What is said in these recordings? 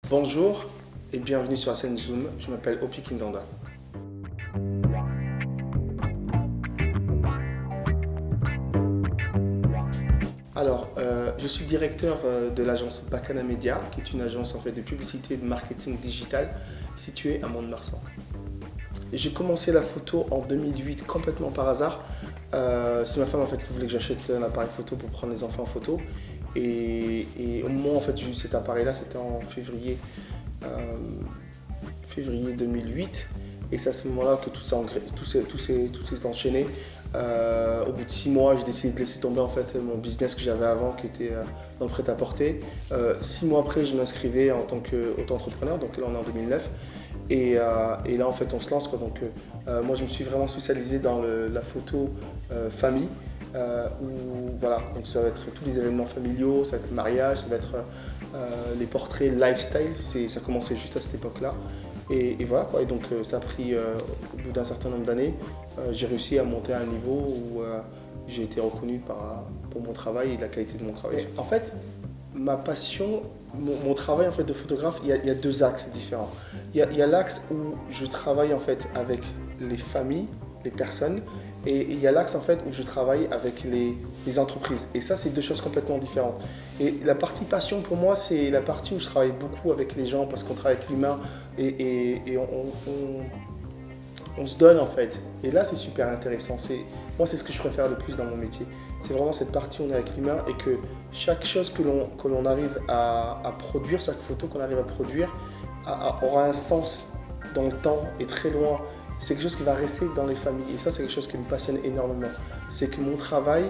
Bonjour et bienvenue sur la scène Zoom, je m'appelle Opi Kindanda. Alors, je suis directeur de l'agence Bacana Media, qui est une agence en fait, de publicité et de marketing digital située à Mont-de-Marsan. J'ai commencé la photo en 2008 complètement par hasard. C'est ma femme en fait, qui voulait que j'achète un appareil photo pour prendre les enfants en photo. Et au moment en fait, j'ai eu cet appareil-là, c'était en février 2008. Et c'est à ce moment-là que tout s'est enchaîné. Au bout de 6 mois, j'ai décidé de laisser tomber en fait, mon business que j'avais avant, qui était dans le prêt-à-porter. 6 mois après, je m'inscrivais en tant qu'auto-entrepreneur, donc là on est en 2009. Et là en fait on se lance quoi. Donc moi je me suis vraiment spécialisé dans la photo famille, où voilà, donc ça va être tous les événements familiaux, ça va être le mariage, ça va être les portraits lifestyle, ça commençait juste à cette époque-là. Et voilà quoi. Et donc ça a pris au bout d'un certain nombre d'années, j'ai réussi à monter à un niveau où j'ai été reconnu pour mon travail et la qualité de mon travail. Et en fait, ma passion, mon travail en fait, de photographe, il y a deux axes différents. Il y a l'axe où je travaille en fait, avec les familles, les personnes, et il y a l'axe en fait, où je travaille avec les entreprises. Et ça, c'est deux choses complètement différentes. Et la partie passion, pour moi, c'est la partie où je travaille beaucoup avec les gens, parce qu'on travaille avec l'humain, et on se donne en fait. Et là, c'est super intéressant. Moi, c'est ce que je préfère le plus dans mon métier. C'est vraiment cette partie où on est avec l'humain et que chaque chose que l'on arrive à produire, chaque photo qu'on arrive à produire, aura un sens dans le temps et très loin. C'est quelque chose qui va rester dans les familles. Et ça, c'est quelque chose qui me passionne énormément. C'est que mon travail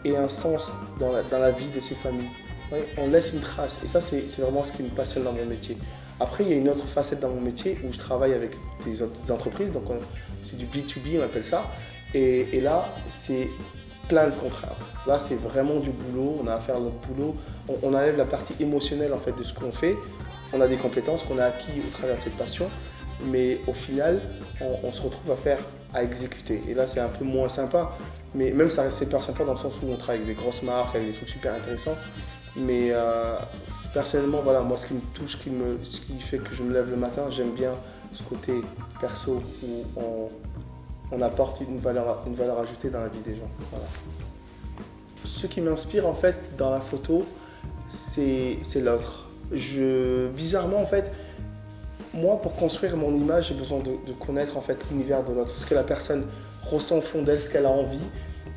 ait un sens dans la vie de ces familles. Ouais, on laisse une trace. Et ça, c'est vraiment ce qui me passionne dans mon métier. Après, il y a une autre facette dans mon métier où je travaille avec des autres entreprises. Donc, c'est du B2B, on appelle ça. Et là, c'est plein de contraintes. Là, c'est vraiment du boulot. On a à faire notre boulot. On enlève la partie émotionnelle en fait, de ce qu'on fait. On a des compétences qu'on a acquis au travers de cette passion. Mais au final, on se retrouve à exécuter. Et là, c'est un peu moins sympa. Mais même ça reste super sympa dans le sens où on travaille avec des grosses marques, avec des trucs super intéressants. Mais personnellement, voilà, moi, ce qui me touche, ce qui fait que je me lève le matin, j'aime bien ce côté perso où on apporte une valeur ajoutée dans la vie des gens. Voilà. Ce qui m'inspire en fait dans la photo, c'est l'autre. Bizarrement, en fait, moi, pour construire mon image, j'ai besoin de connaître en fait l'univers de l'autre, ce que la personne ressent au fond d'elle, ce qu'elle a envie.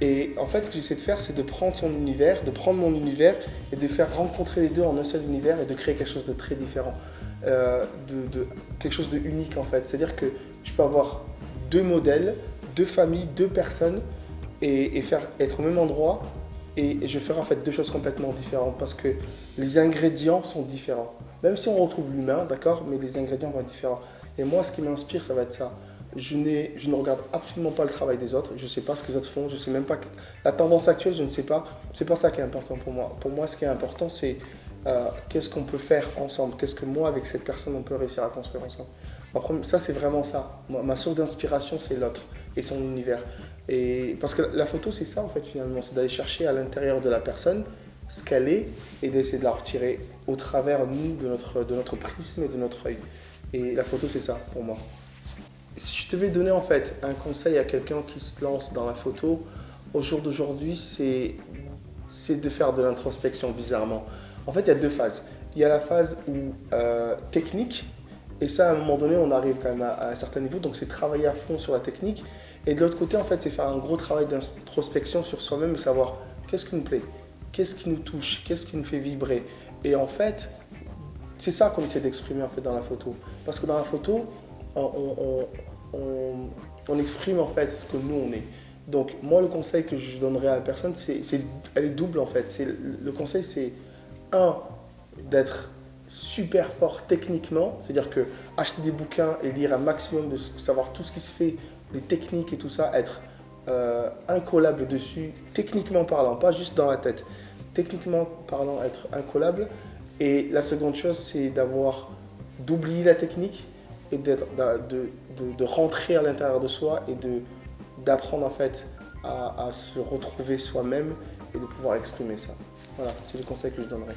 Et en fait, ce que j'essaie de faire, c'est de prendre son univers, de prendre mon univers et de faire rencontrer les deux en un seul univers et de créer quelque chose de très différent, quelque chose de unique en fait. C'est-à-dire que je peux avoir deux modèles, deux familles, deux personnes et être au même endroit et je ferai en fait deux choses complètement différentes parce que les ingrédients sont différents. Même si on retrouve l'humain, d'accord, mais les ingrédients vont être différents. Et moi, ce qui m'inspire, ça va être ça. Je ne regarde absolument pas le travail des autres, je ne sais pas ce que les autres font, je ne sais même pas la tendance actuelle, je ne sais pas. C'est pas ça qui est important pour moi. Pour moi, ce qui est important, c'est qu'est-ce qu'on peut faire ensemble, qu'est-ce que moi, avec cette personne, on peut réussir à construire ensemble. Ça, c'est vraiment ça. Ma source d'inspiration, c'est l'autre et son univers. Et parce que la photo, c'est ça en fait finalement, c'est d'aller chercher à l'intérieur de la personne ce qu'elle est et d'essayer de la retirer au travers nous de notre prisme et de notre œil. Et la photo, c'est ça pour moi. Si je devais donner en fait un conseil à quelqu'un qui se lance dans la photo, au jour d'aujourd'hui, c'est de faire de l'introspection bizarrement. En fait, il y a deux phases. Il y a la phase technique, et ça, à un moment donné, on arrive quand même à un certain niveau, donc c'est travailler à fond sur la technique. Et de l'autre côté, en fait, c'est faire un gros travail d'introspection sur soi-même et savoir qu'est-ce qui nous plaît, qu'est-ce qui nous touche, qu'est-ce qui nous fait vibrer. Et en fait, c'est ça qu'on essaie d'exprimer en fait dans la photo. Parce que dans la photo, on exprime en fait ce que nous on est. Donc moi, le conseil que je donnerais à la personne, elle est double en fait. Le conseil, c'est d'être super fort techniquement, c'est-à-dire que acheter des bouquins et lire un maximum, de savoir tout ce qui se fait, les techniques et tout ça, être incollable dessus, techniquement parlant, pas juste dans la tête. Techniquement parlant, être incollable. Et la seconde chose, c'est d'oublier la technique et de rentrer à l'intérieur de soi et d'apprendre en fait à se retrouver soi-même et de pouvoir exprimer ça. Voilà, c'est le conseil que je donnerais.